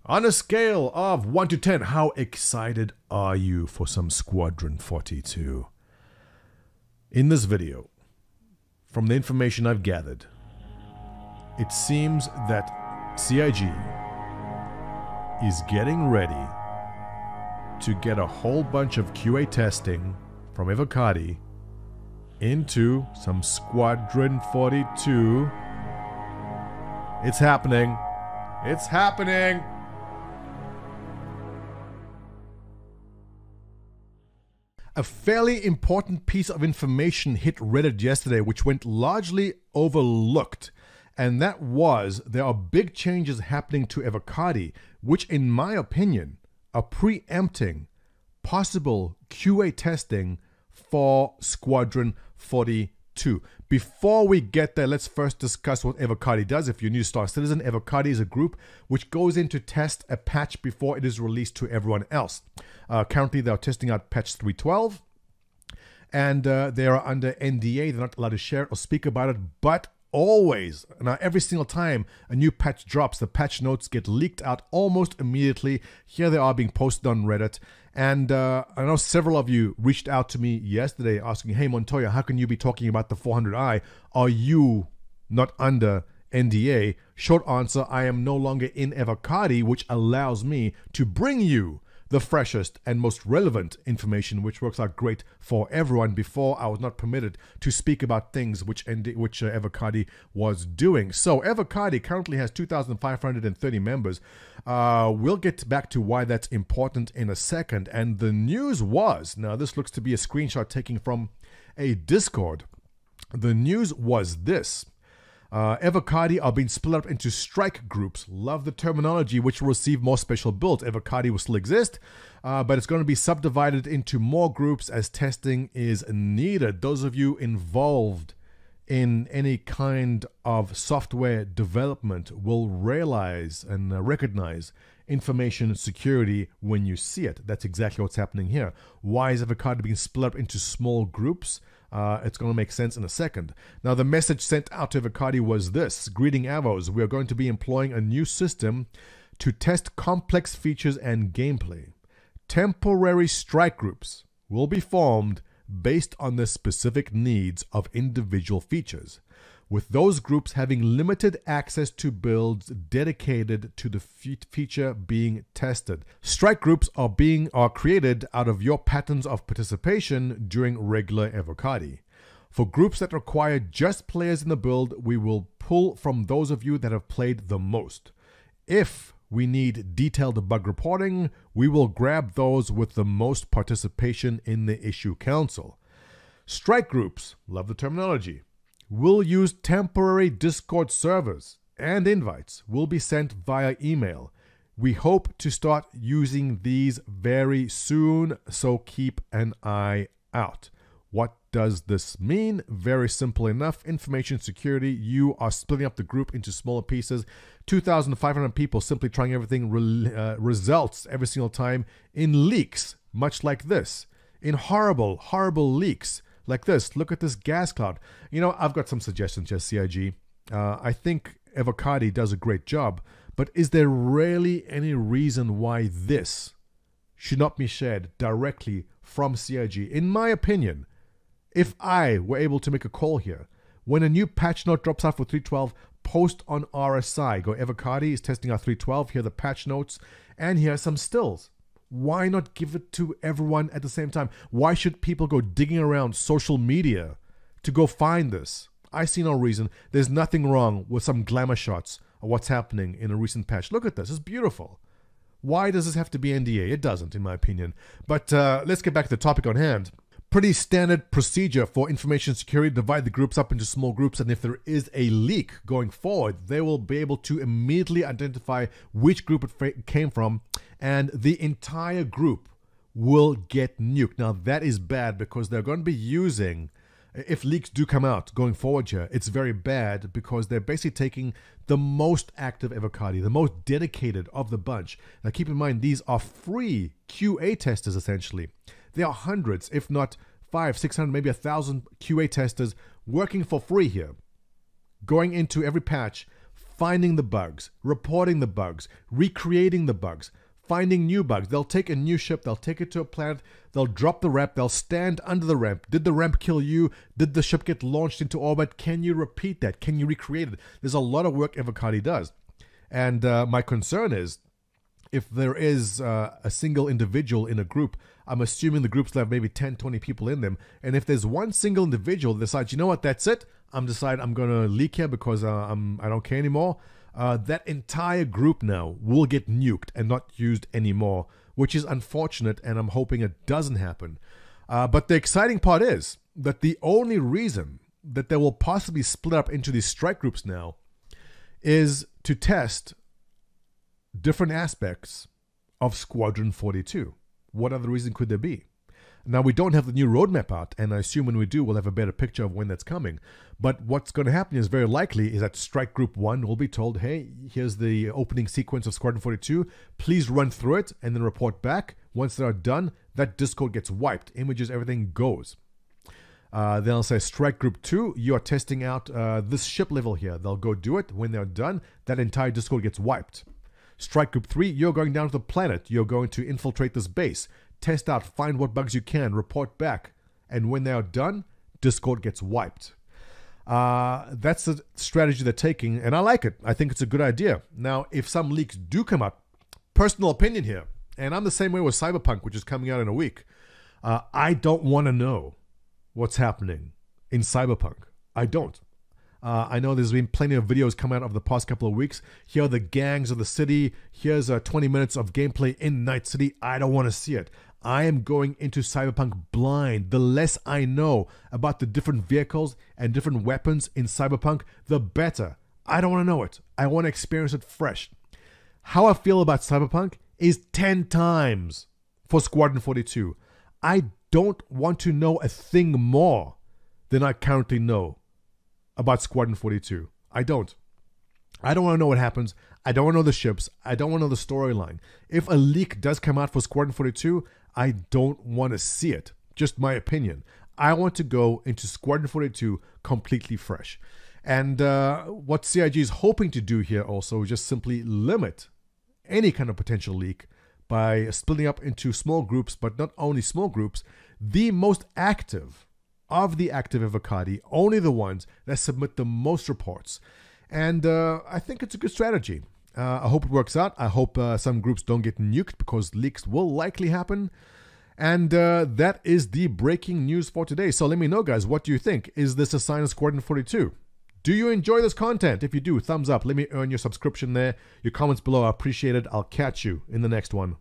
On a scale of 1 to 10, how excited are you for some Squadron 42? In this video, from the information I've gathered, it seems that CIG is getting ready to get a whole bunch of QA testing from Evocati into some Squadron 42. It's happening. It's happening. A fairly important piece of information hit Reddit yesterday, which went largely overlooked. And that was, there are big changes happening to Evocati, which in my opinion are preempting possible QA testing for Squadron 42. Before we get there, let's first discuss what Evocati does. If you're new to Star Citizen, Evocati is a group which goes in to test a patch before it is released to everyone else. Currently, they're testing out patch 3.12, and they are under NDA. They're not allowed to share or speak about it, but always, now every single time a new patch drops, the patch notes get leaked out almost immediately. Here they are being posted on Reddit. And I know several of you reached out to me yesterday asking, hey Montoya, how can you be talking about the 400i? Are you not under NDA? Short answer, I am no longer in Evocati, which allows me to bring you the freshest and most relevant information, which works out great for everyone. Before, I was not permitted to speak about things which Evocati was doing. So Evocati currently has 2,530 members. We'll get back to why that's important in a second. And the news was, now this looks to be a screenshot taken from a Discord. The news was this. Evocati are being split up into strike groups. Love the terminology, which will receive more special builds. Evocati will still exist, but it's going to be subdivided into more groups as testing is needed. Those of you involved in any kind of software development will realize and recognize information security when you see it. That's exactly what's happening here. Why is Evocati being split up into small groups? It's going to make sense in a second. Now, the message sent out to Evocati was this. Greeting Avos, we are going to be employing a new system to test complex features and gameplay. Temporary strike groups will be formed based on the specific needs of individual features, with those groups having limited access to builds dedicated to the feature being tested. Strike groups are created out of your patterns of participation during regular Evocati. For groups that require just players in the build, we will pull from those of you that have played the most. If we need detailed bug reporting, we will grab those with the most participation in the issue council. Strike groups, love the terminology, will use temporary Discord servers, and invites will be sent via email. We hope to start using these very soon, so keep an eye out. What does this mean? Very simple enough. Information security. You are splitting up the group into smaller pieces. 2,500 people simply trying everything results every single time in leaks, much like this. In horrible, horrible leaks like this. Look at this gas cloud. You know, I've got some suggestions here, CIG. I think Evocati does a great job, but is there really any reason why this should not be shared directly from CIG? In my opinion, if I were able to make a call here, when a new patch note drops out for 3.12, post on RSI. Go, Evocati is testing out 3.12. Here are the patch notes, and here are some stills. Why not give it to everyone at the same time? Why should people go digging around social media to go find this? I see no reason. There's nothing wrong with some glamour shots of what's happening in a recent patch. Look at this. It's beautiful. Why does this have to be NDA? It doesn't, in my opinion. But let's get back to the topic on hand. Pretty standard procedure for information security. Divide the groups up into small groups, and if there is a leak going forward, they will be able to immediately identify which group it came from, and the entire group will get nuked. Now, that is bad because they're going to be using, if leaks do come out going forward here, it's very bad because they're basically taking the most active Evocati, the most dedicated of the bunch. Now, keep in mind, these are free QA testers, essentially. There are hundreds, if not 500, 600, maybe 1,000 QA testers working for free here, going into every patch, finding the bugs, reporting the bugs, recreating the bugs, finding new bugs. They'll take a new ship, they'll take it to a planet, they'll drop the ramp, they'll stand under the ramp. Did the ramp kill you? Did the ship get launched into orbit? Can you repeat that? Can you recreate it? There's a lot of work Evocati does. And my concern is, if there is a single individual in a group, I'm assuming the groups will have maybe 10, 20 people in them. And if there's one single individual that decides, you know what, that's it, I'm going to leak here because I don't care anymore, that entire group now will get nuked and not used anymore, which is unfortunate, and I'm hoping it doesn't happen. But the exciting part is that the only reason that they will possibly split up into these strike groups now is to test different aspects of Squadron 42. What other reason could there be? Now, we don't have the new roadmap out, and I assume when we do, we'll have a better picture of when that's coming. But what's going to happen is very likely is that Strike Group 1 will be told, hey, here's the opening sequence of Squadron 42. Please run through it and then report back. Once they're done, that Discord gets wiped. Images, everything goes. Then I'll say Strike Group 2, you're testing out this ship level here. They'll go do it. When they're done, that entire Discord gets wiped. Strike Group 3, you're going down to the planet. You're going to infiltrate this base. Test out, find what bugs you can, report back. And when they are done, Discord gets wiped. That's the strategy they're taking, and I like it. I think it's a good idea. Now, if some leaks do come up, personal opinion here, and I'm the same way with Cyberpunk, which is coming out in a week. I don't want to know what's happening in Cyberpunk. I don't. I know there's been plenty of videos come out of the past couple of weeks. Here are the gangs of the city. Here's 20 minutes of gameplay in Night City. I don't want to see it. I am going into Cyberpunk blind. The less I know about the different vehicles and different weapons in Cyberpunk, the better. I don't want to know it. I want to experience it fresh. How I feel about Cyberpunk is 10 times for Squadron 42. I don't want to know a thing more than I currently know about Squadron 42. I don't want to know what happens. I don't want to know the ships. I don't want to know the storyline. If a leak does come out for Squadron 42, I don't want to see it. Just my opinion. I want to go into Squadron 42 completely fresh. And what CIG is hoping to do here also is just simply limit any kind of potential leak by splitting up into small groups, but not only small groups, the most active of the active Evocati, only the ones that submit the most reports. And I think it's a good strategy. I hope it works out. I hope some groups don't get nuked because leaks will likely happen. And that is the breaking news for today. So let me know, guys, what do you think? Is this a sign of Squadron 42? Do you enjoy this content? If you do, thumbs up. Let me earn your subscription there. Your comments below, I appreciate it. I'll catch you in the next one.